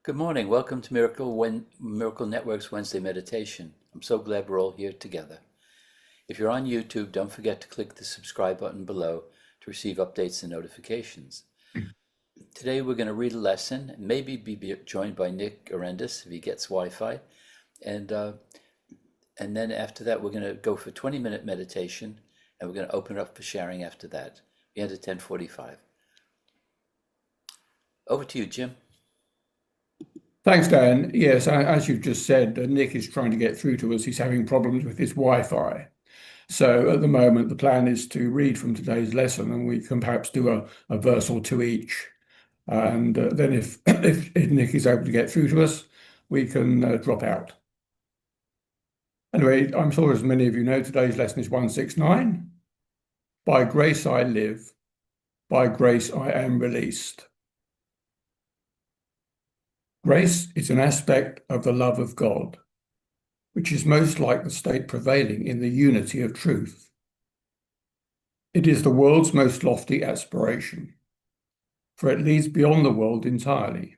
Good morning. Welcome to Miracle Network's Wednesday meditation. I'm so glad we're all here together. If you're on YouTube, don't forget to click the subscribe button below to receive updates and notifications. Today we're going to read a lesson, maybe be joined by Nick Arandes if he gets Wi-Fi, and then after that we're going to go for a 20-minute meditation, and we're going to open it up for sharing after that. We end at 10:45. Over to you, Jim. Thanks, Dan. Yes, as you've just said, Nick is trying to get through to us. He's having problems with his Wi-Fi. So at the moment, the plan is to read from today's lesson, and we can perhaps do a verse or two each. And then if Nick is able to get through to us, we can drop out. Anyway, I'm sure as many of you know, today's lesson is 169. By grace I live, by grace I am released. Grace is an aspect of the love of God, which is most like the state prevailing in the unity of truth. It is the world's most lofty aspiration, for it leads beyond the world entirely.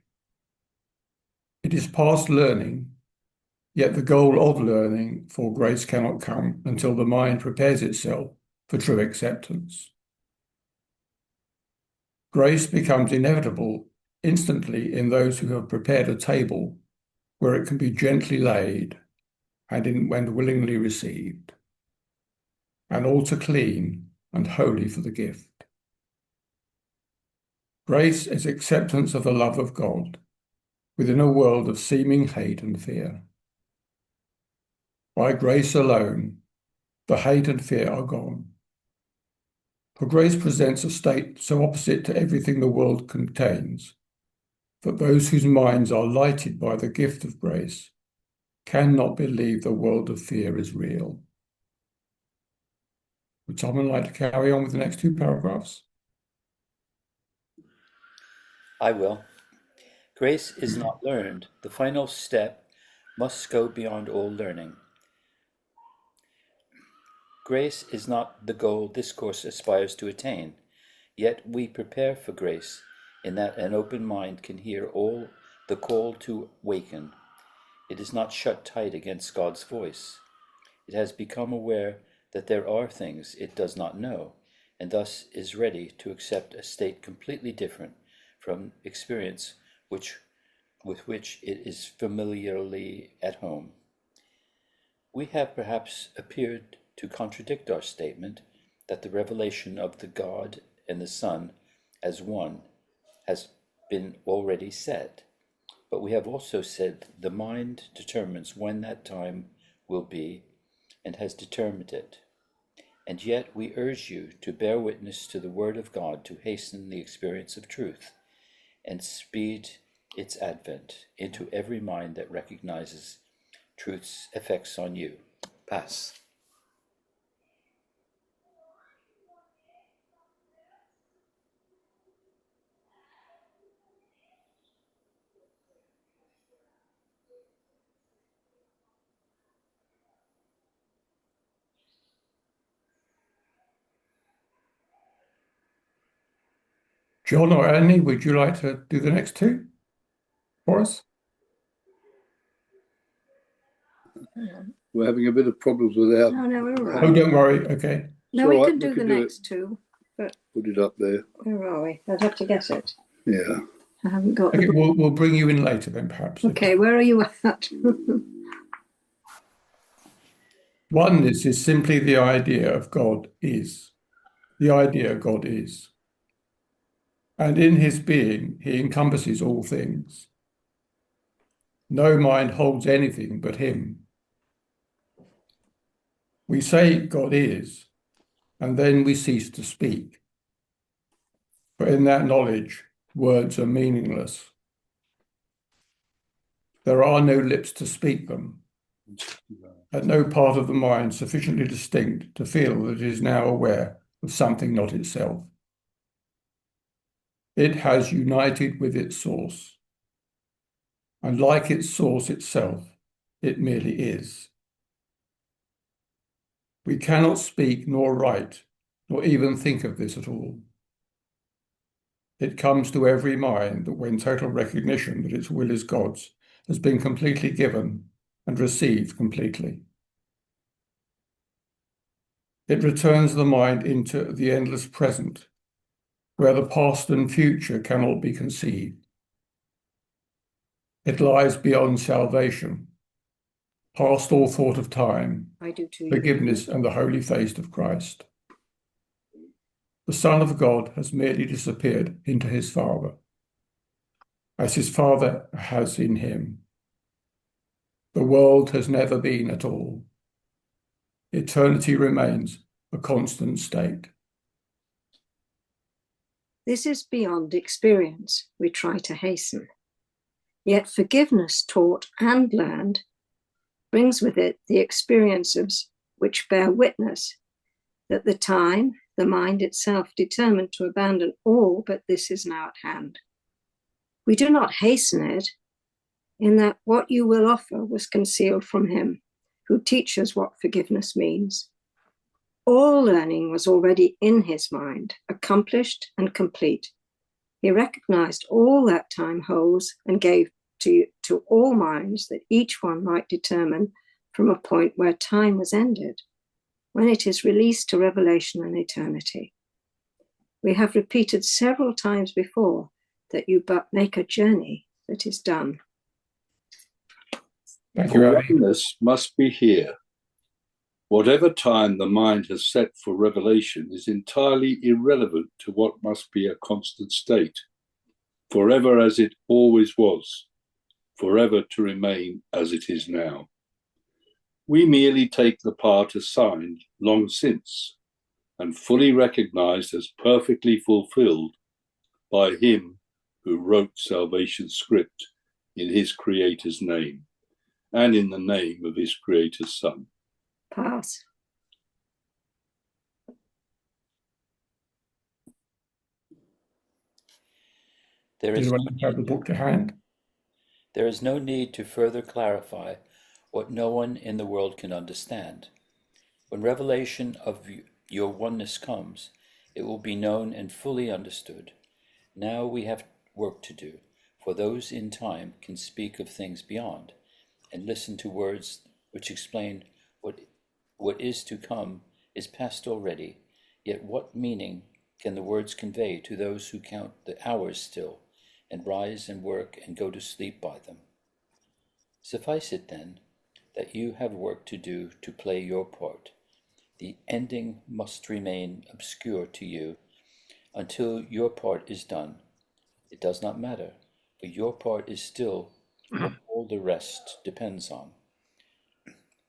It is past learning, yet the goal of learning for grace cannot come until the mind prepares itself for true acceptance. Grace becomes inevitable instantly in those who have prepared a table where it can be gently laid and willingly received, an altar clean and holy for the gift. Grace is acceptance of the love of God within a world of seeming hate and fear. By grace alone, the hate and fear are gone. For grace presents a state so opposite to everything the world contains that those whose minds are lighted by the gift of grace cannot believe the world of fear is real. Would someone like to carry on with the next two paragraphs? I will. Grace is not learned. The final step must go beyond all learning. Grace is not the goal this course aspires to attain, yet we prepare for grace in that an open mind can hear all the call to waken. It is not shut tight against God's voice. It has become aware that there are things it does not know, and thus is ready to accept a state completely different from experience with which it is familiarly at home. We have perhaps appeared to contradict our statement that the revelation of the God and the Son as one has been already said, but we have also said the mind determines when that time will be and has determined it. And yet we urge you to bear witness to the Word of God to hasten the experience of truth and speed its advent into every mind that recognizes truth's effects on you. Pass. John or Annie, would you like to do the next two for us? We're having a bit of problems with our. No, we're all Oh, right. don't worry. Okay. No, It's we all right, can do we the can do next two, but Put it up there. where are we? I'd have to get it. Yeah. I haven't got Okay, the book. we'll bring you in later then, perhaps. Okay, where are you at? Oneness is simply the idea of God is. The idea God is. And in his being, he encompasses all things. No mind holds anything but him. We say God is, and then we cease to speak. For in that knowledge, words are meaningless. There are no lips to speak them, and no part of the mind sufficiently distinct to feel that it is now aware of something not itself. It has united with its source, and like its source itself, it merely is. We cannot speak nor write, nor even think of this at all. It comes to every mind that when total recognition that its will is God's has been completely given and received completely. It returns the mind into the endless present, where the past and future cannot be conceived. It lies beyond salvation, past all thought of time, I do too. forgiveness, and the holy face of Christ. The Son of God has merely disappeared into his Father, as his Father has in him. The world has never been at all. Eternity remains a constant state. This is beyond experience we try to hasten. Yet forgiveness taught and learned brings with it the experiences which bear witness that the time, the mind itself determined to abandon all, but this is now at hand. We do not hasten it, in that what you will offer was concealed from him, who teaches what forgiveness means. All learning was already in his mind, accomplished and complete. He recognized all that time holds and gave to all minds that each one might determine from a point where time was ended, when it is released to revelation and eternity. We have repeated several times before that you but make a journey that is done. Thank you, For Abby. oneness must be here. Whatever time the mind has set for revelation is entirely irrelevant to what must be a constant state, forever as it always was, forever to remain as it is now. We merely take the part assigned long since and fully recognized as perfectly fulfilled by him who wrote salvation's script in his Creator's name and in the name of his Creator's Son. Pass. There Does is, anyone have the book to hand? there is no need to further clarify what no one in the world can understand. When revelation of your oneness comes, it will be known and fully understood. Now we have work to do, for those in time can speak of things beyond and listen to words which explain what is to come is past already, yet what meaning can the words convey to those who count the hours still, and rise and work and go to sleep by them? Suffice it then that you have work to do to play your part. The ending must remain obscure to you until your part is done. It does not matter, for your part is still what all the rest depends on.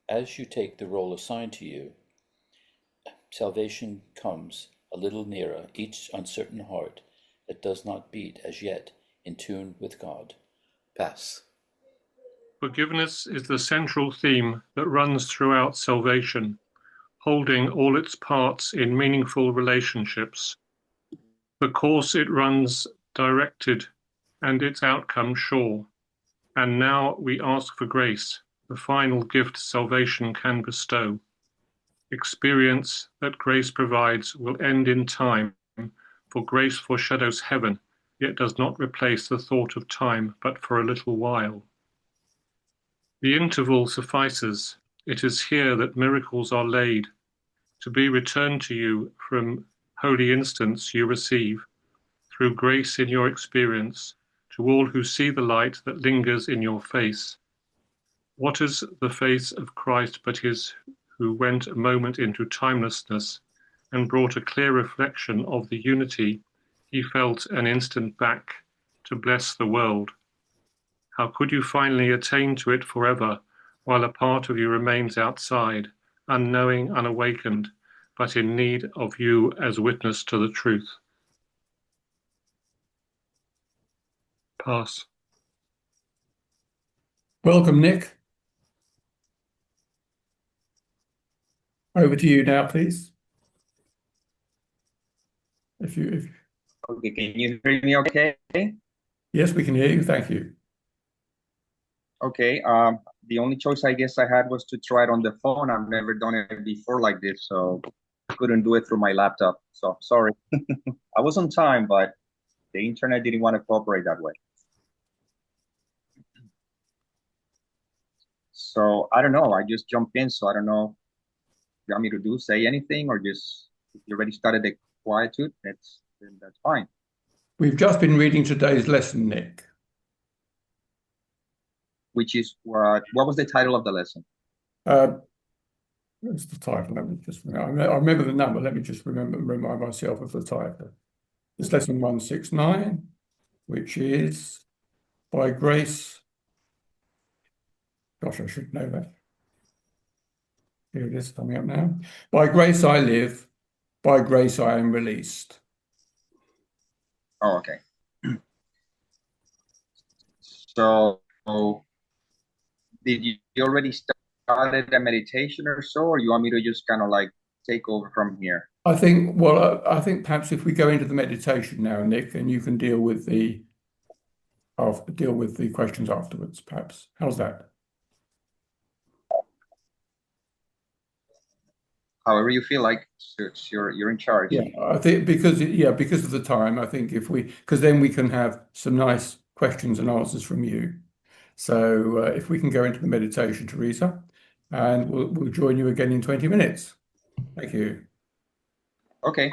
As you take the role assigned to you, salvation comes a little nearer each uncertain heart that does not beat as yet in tune with God. Pass. Forgiveness is the central theme that runs throughout salvation, holding all its parts in meaningful relationships. The course it runs directed and its outcome sure. And now we ask for grace, the final gift salvation can bestow. Experience that grace provides will end in time, for grace foreshadows heaven, yet does not replace the thought of time, but for a little while. The interval suffices. It is here that miracles are laid, to be returned to you from holy instance you receive, through grace in your experience, to all who see the light that lingers in your face. What is the face of Christ but his who went a moment into timelessness and brought a clear reflection of the unity he felt an instant back to bless the world? How could you finally attain to it forever, while a part of you remains outside, unknowing, unawakened, but in need of you as witness to the truth? Pass. Welcome, Nick. Over to you now, please. If Okay, can you hear me okay? yes, we can hear you. Thank you. Okay, the only choice I guess I had was to try it on the phone. I've never done it before like this, so I couldn't do it through my laptop. So sorry. I was on time, but the internet didn't want to cooperate that way. So I don't know. I just jumped in. So I don't know if you want me to say anything, or just if you already started the quietude, that's fine. We've just been reading today's lesson, Nick. Which is what was the title of the lesson? What's the title? Let me just remember. I remember the number. Let me just remind myself of the title. It's lesson 169, which is by grace. Gosh, I should know that. Here it is coming up now. By grace I live, by grace I am released. Oh, okay. So did you already started a meditation or so, or you want me to just kind of like take over from here? I think perhaps if we go into the meditation now, Nick, and you can deal with the questions afterwards, perhaps. How's that? However you feel like, you're in charge. Yeah, I think because of the time, I think because then we can have some nice questions and answers from you. So if we can go into the meditation, Teresa, and we'll join you again in 20 minutes. Thank you. Okay.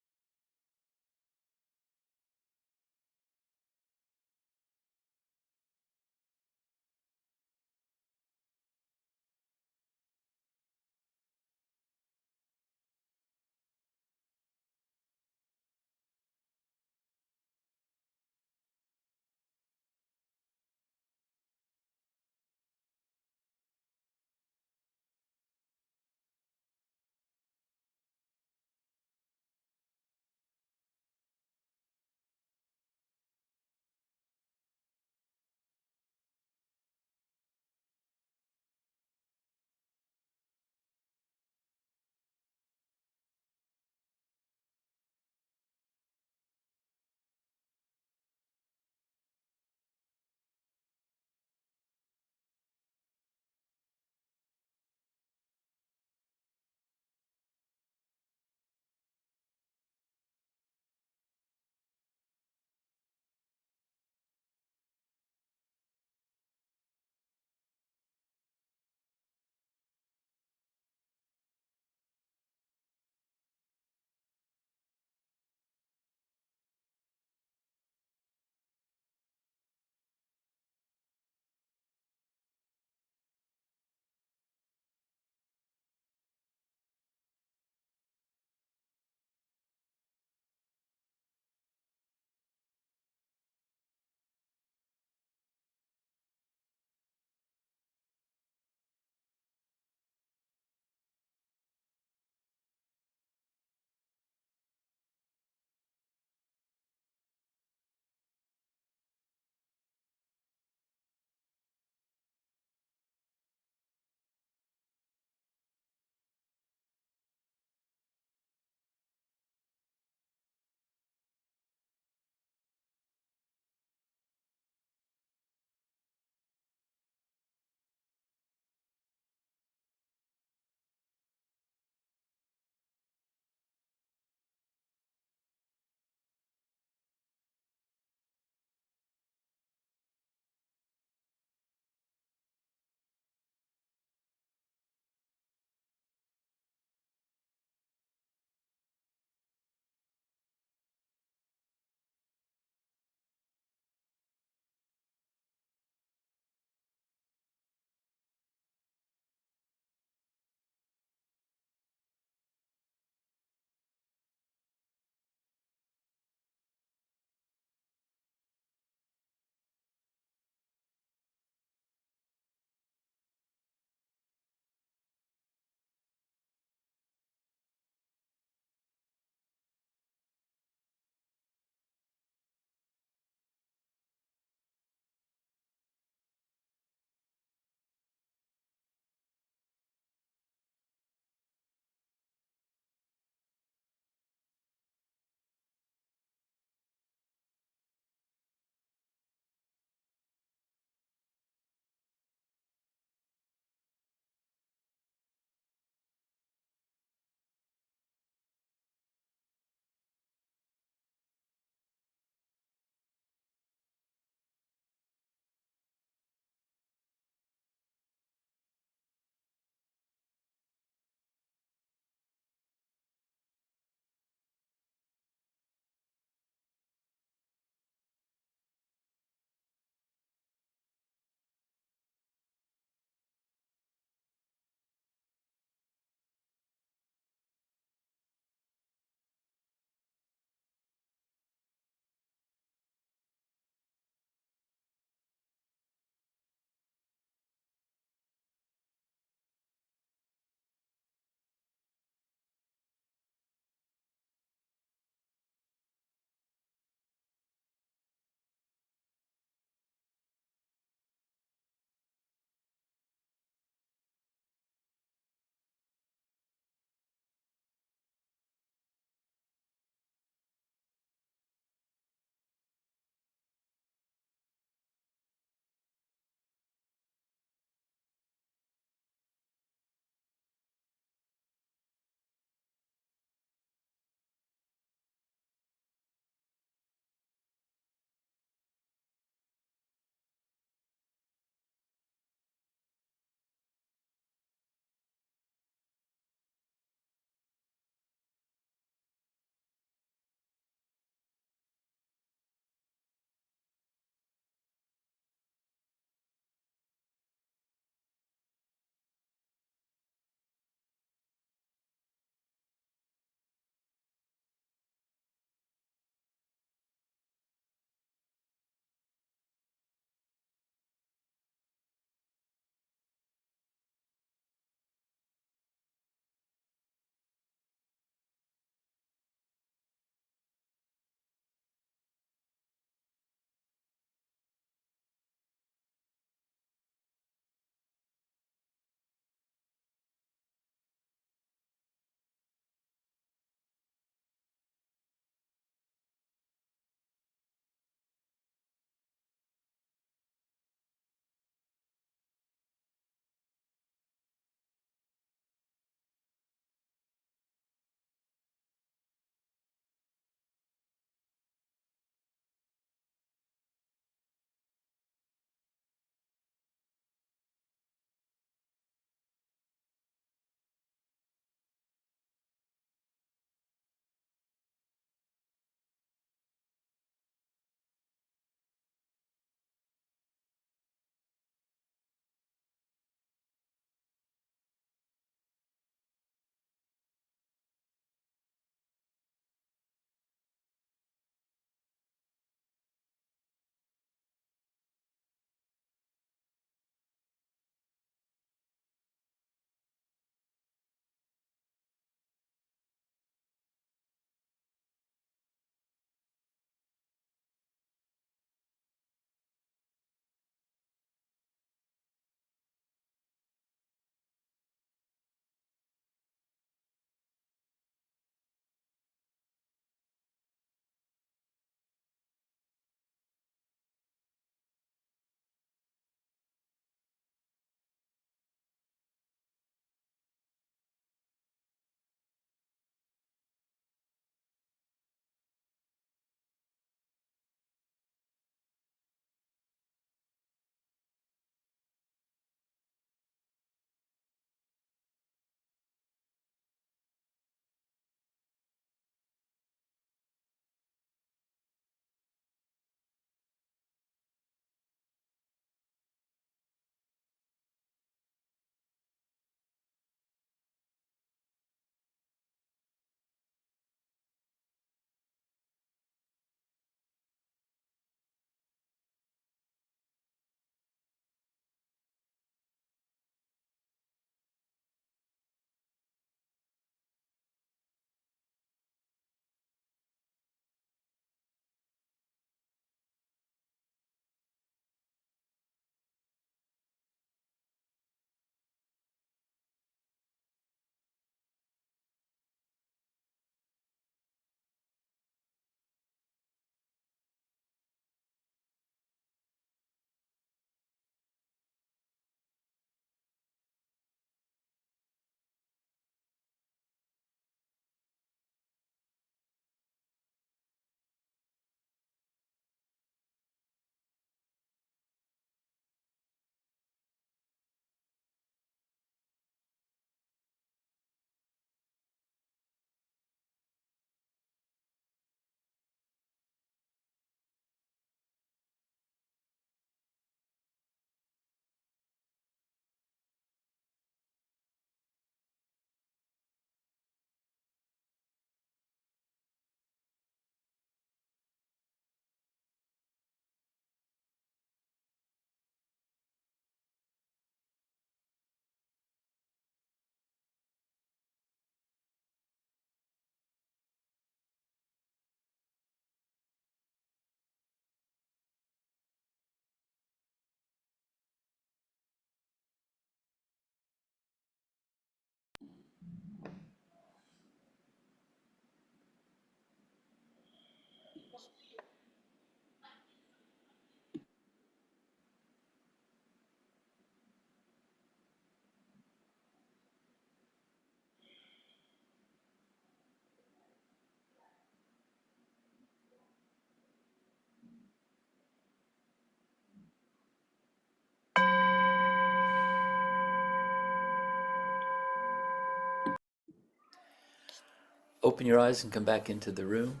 open your eyes and come back into the room.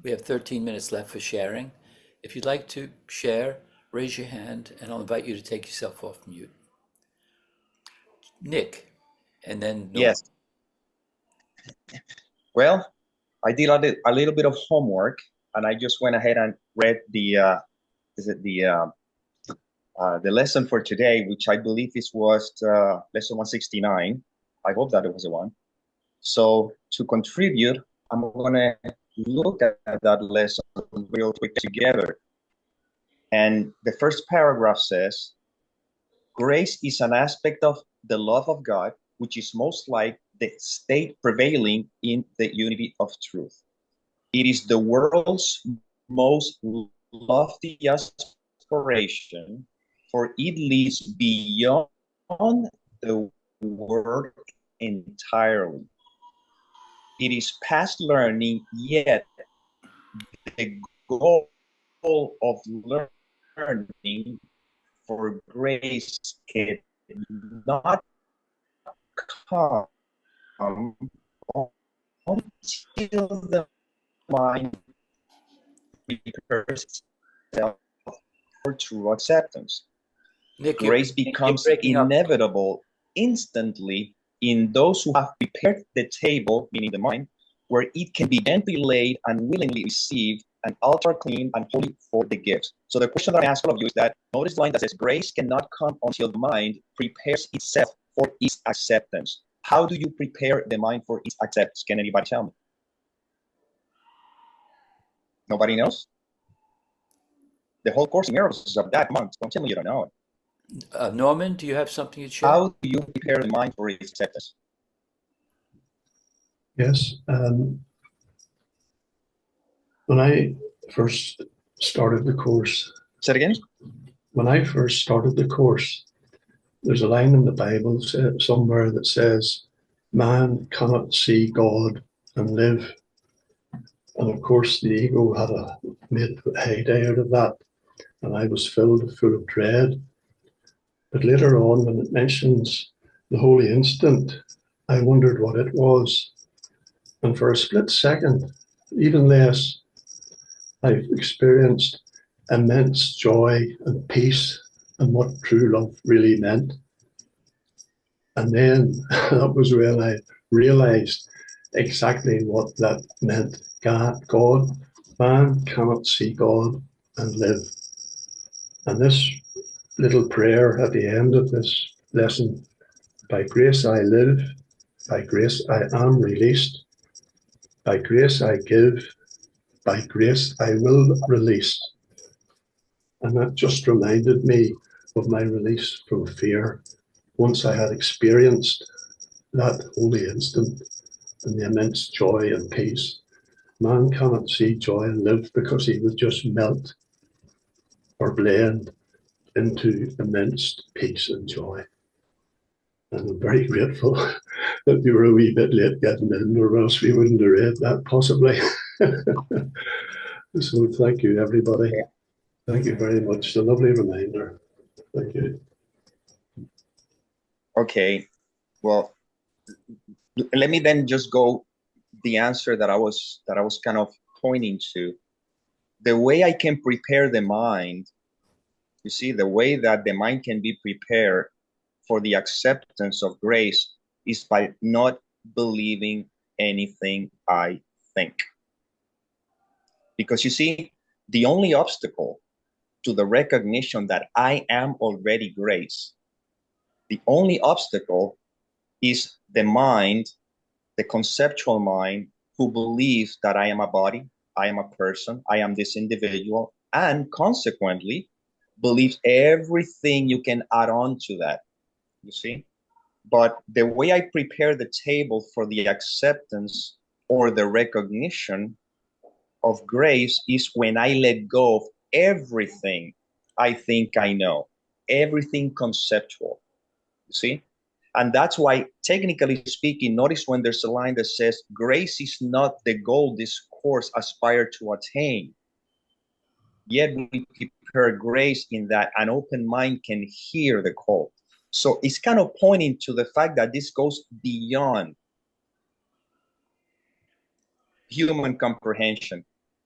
We have 13 minutes left for sharing. If you'd like to share, raise your hand and I'll invite you to take yourself off mute. Nick, and then Norm. Yes. Well, I did a little bit of homework, and I just went ahead and read the lesson for today, which I believe was lesson 169. I hope that it was the one. So to contribute, I'm gonna look at that lesson real quick together. And the first paragraph says, grace is an aspect of the love of God, which is most like the state prevailing in the unity of truth. It is the world's most lofty aspiration, for it leads beyond the word entirely. It is past learning, yet the goal of learning for grace cannot come until the mind prepares itself for true acceptance. Nick, Grace becomes inevitable instantly in those who have prepared the table, meaning the mind, where it can be gently laid and willingly received an altar clean and holy for the gifts. So the question that I ask all of you is that notice the line that says grace cannot come until the mind prepares itself for its acceptance. How do you prepare the mind for its acceptance? Can anybody tell me? Nobody knows? The whole Course in Miracles is of that month. Don't tell me you don't know it. Norman, do you have something to share? How do you prepare the mind for its acceptance? Yes. When I first started the course. Say it again? When I first started the course, there's a line in the Bible somewhere that says, man cannot see God and live. And of course, the ego had made a heyday out of that. And I was full of dread. But later on, when it mentions the holy instant, I wondered what it was. And for a split second, even less, I experienced immense joy and peace and what true love really meant. And then that was when I realized exactly what that meant. God, man cannot see God and live. And this little prayer at the end of this lesson, by grace I live, by grace I am released, by grace I give, by grace I will release. And that just reminded me of my release from fear once I had experienced that holy instant and the immense joy and peace. Man cannot see joy and live because he would just melt or blend into immense peace and joy. And I'm very grateful that you were a wee bit late getting in, or else we wouldn't have read that possibly. So thank you, everybody. Thank you very much. It's a lovely reminder. Thank you. Okay, well, let me then just go the answer that I was kind of pointing to. The way I can prepare the mind, you see, the way that the mind can be prepared for the acceptance of grace is by not believing anything I think. Because you see, the only obstacle to the recognition that I am already grace, the only obstacle is the mind, the conceptual mind, who believes that I am a body, I am a person, I am this individual, and consequently believes everything you can add on to that, you see? But the way I prepare the table for the acceptance or the recognition of grace is when I let go of everything I think I know, everything conceptual, you see? And that's why, technically speaking, notice when there's a line that says, grace is not the goal this course aspire to attain. Yet we prepare grace in that an open mind can hear the call. So it's kind of pointing to the fact that this goes beyond human comprehension.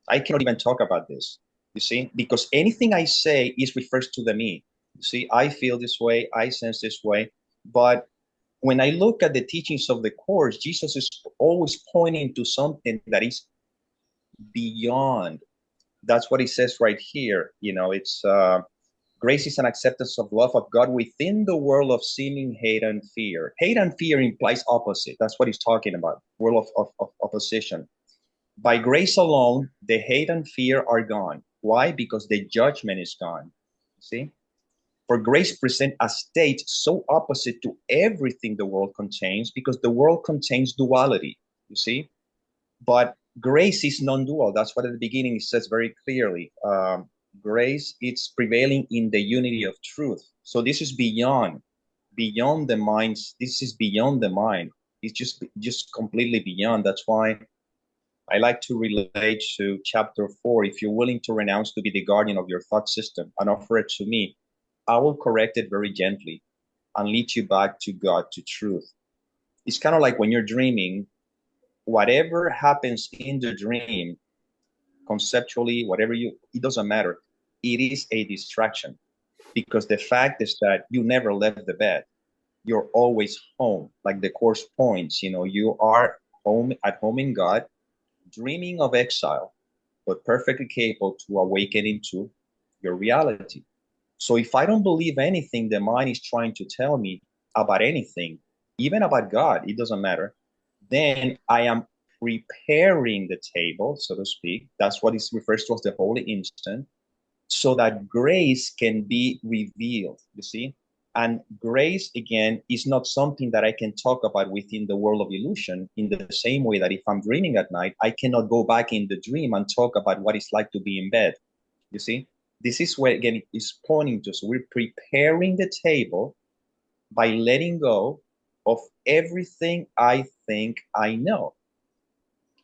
I cannot even talk about this, you see, because anything I say is refers to the me. You see, I feel this way, I sense this way. But when I look at the teachings of the Course, Jesus is always pointing to something that is beyond. That's what he says right here. You know, it's grace is an acceptance of love of God within the world of seeming hate and fear. Hate and fear implies opposite. That's what he's talking about, world of opposition. By grace alone, the hate and fear are gone. Why? Because the judgment is gone. See? For grace present a state so opposite to everything the world contains, because the world contains duality, you see? But grace is non-dual. That's what at the beginning it says very clearly. Grace, it's prevailing in the unity of truth. So this is beyond the minds. This is beyond the mind. It's just completely beyond. That's why I like to relate to chapter 4. If you're willing to renounce to be the guardian of your thought system and offer it to me, I will correct it very gently and lead you back to God, to truth. It's kind of like when you're dreaming, whatever happens in the dream, conceptually, it doesn't matter. It is a distraction, because the fact is that you never left the bed. You're always home. Like the Course points, you are at home in God, dreaming of exile, but perfectly capable to awaken into your reality. So if I don't believe anything the mind is trying to tell me about anything, even about God, it doesn't matter, then I am preparing the table, so to speak. That's what is refers to as the holy instant, so that grace can be revealed, you see? And grace, again, is not something that I can talk about within the world of illusion, in the same way that if I'm dreaming at night, I cannot go back in the dream and talk about what it's like to be in bed, you see? This is where, again, it is pointing to. So we're preparing the table by letting go of everything I think I know.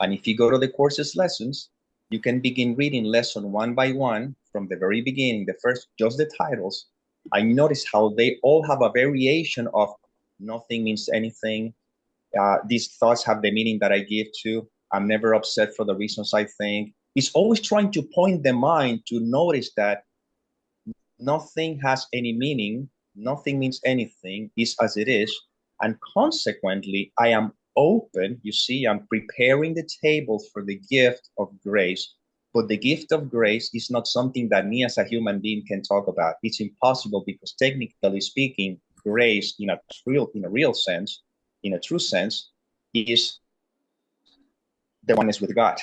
And if you go to the Course's lessons, you can begin reading lesson one by one from the very beginning, the first, just the titles. I notice how they all have a variation of nothing means anything. These thoughts have the meaning that I give to. I'm never upset for the reasons I think. It's always trying to point the mind to notice that nothing has any meaning, nothing means anything, is as it is, and consequently, I am open. You see, I'm preparing the table for the gift of grace. But the gift of grace is not something that me as a human being can talk about. It's impossible, because technically speaking, grace in a real sense, in a true sense, is the oneness with God.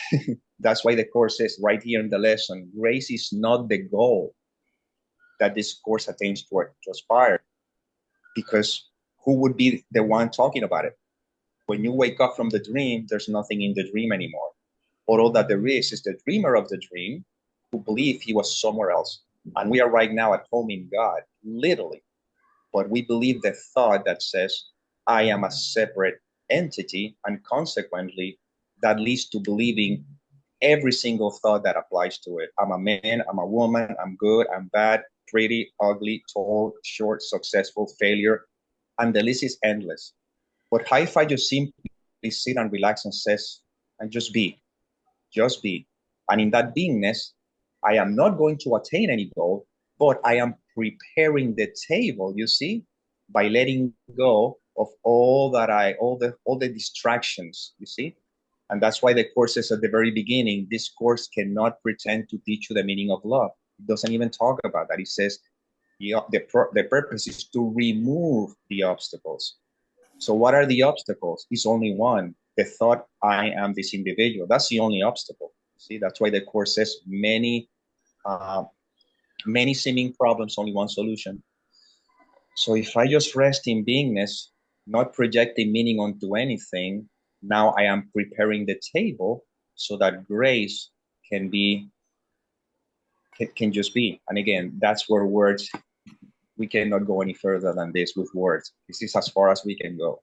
That's why the Course says right here in the lesson, grace is not the goal that this Course attains to aspire, because who would be the one talking about it? When you wake up from the dream, there's nothing in the dream anymore. All that there is the dreamer of the dream who believed he was somewhere else. And we are right now at home in God, literally. But we believe the thought that says, I am a separate entity, and consequently, that leads to believing every single thought that applies to it. I'm a man, I'm a woman, I'm good, I'm bad, pretty, ugly, tall, short, successful, failure, and the list is endless. But hi-fi just simply sit and relax and says, and just be. And in that beingness, I am not going to attain any goal, but I am preparing the table, you see, by letting go of all the distractions, you see. And that's why the Course says at the very beginning, this Course cannot pretend to teach you the meaning of love. It doesn't even talk about that. It says the purpose is to remove the obstacles. So what are the obstacles? It's only one, the thought I am this individual. That's the only obstacle. See, that's why the Course says many seeming problems, only one solution. So if I just rest in beingness, not projecting meaning onto anything, now I am preparing the table so that grace can just be. And again, that's where words, we cannot go any further than this with words. This is as far as we can go.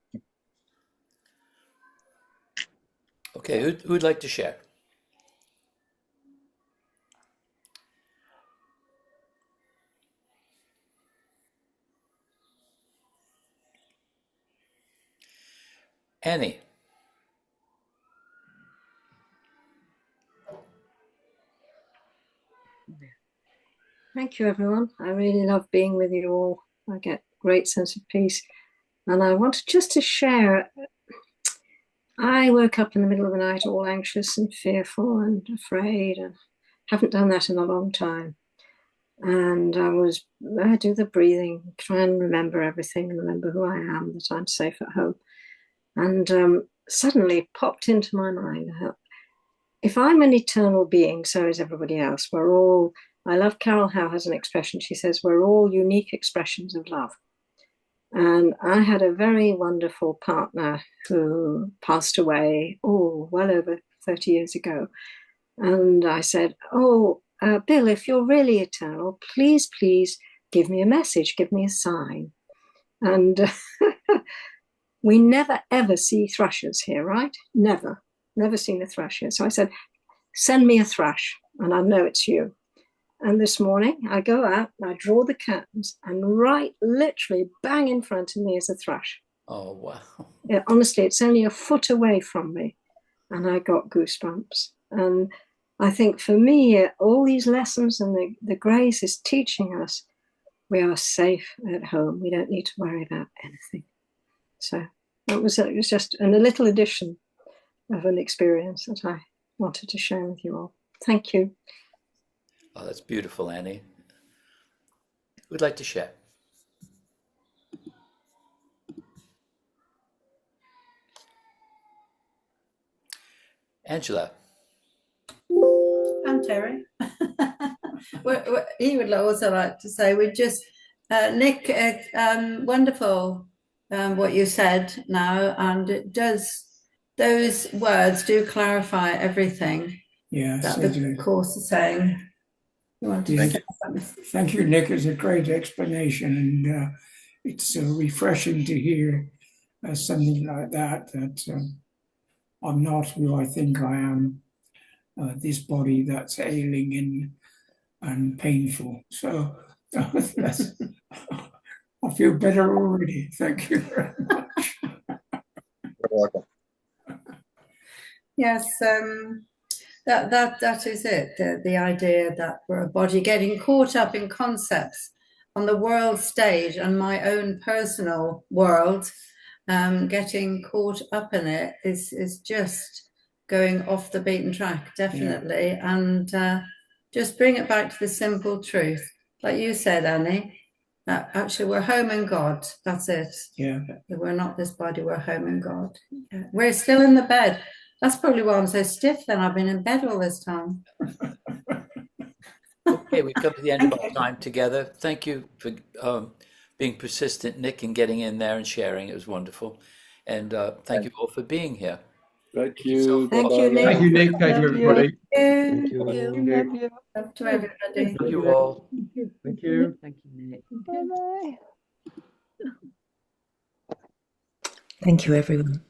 Okay, who'd like to share? Annie. Thank you, everyone. I really love being with you all. I get a great sense of peace. And I wanted just to share, I woke up in the middle of the night all anxious and fearful and afraid, and haven't done that in a long time. And I do the breathing, try and remember everything, remember who I am, that I'm safe at home. And suddenly popped into my mind, if I'm an eternal being, so is everybody else. We're all, I love Carol Howe has an expression. She says, we're all unique expressions of love. And I had a very wonderful partner who passed away, well over 30 years ago. And I said, Bill, if you're really eternal, please, please give me a message, give me a sign. And we never, ever see thrushes here, right? Never seen a thrush here. So I said, send me a thrush and I know it's you. And this morning I go out, I draw the curtains, and right literally bang in front of me is a thrush. Oh, wow. Yeah, honestly, it's only a foot away from me. And I got goosebumps. And I think for me, all these lessons and the grace is teaching us we are safe at home. We don't need to worry about anything. So it was just a little addition of an experience that I wanted to share with you all. Thank you. Oh, that's beautiful, Annie. Who'd like to share? Angela. And Terry. He would also like to say, Nick, wonderful what you said now, and it does, those words do clarify everything that the Course is saying. You want to say something? Thank you, Nick. It's a great explanation, and it's refreshing to hear something like that, I'm not who I think I am, this body that's ailing and painful. So I feel better already. Thank you very much. You're welcome. Yes, that is it. The idea that we're a body, getting caught up in concepts on the world stage and my own personal world, getting caught up in it is just going off the beaten track, definitely. Yeah. And just bring it back to the simple truth, like you said, Annie. Actually, we're home in God. That's it. Yeah. We're not this body. We're home in God. Yeah. We're still in the bed. That's probably why I'm so stiff then. I've been in bed all this time. Okay, we've come to the end of our time together. Thank you for being persistent, Nick, and getting in there and sharing. It was wonderful. And thank you all for being here. Thank you. Thank you, Nick. Thank you, Nick. Thank you, everybody. Thank you. Love to everybody. Thank you all. Thank you. Thank you, Nick. Bye-bye. Thank you, everyone.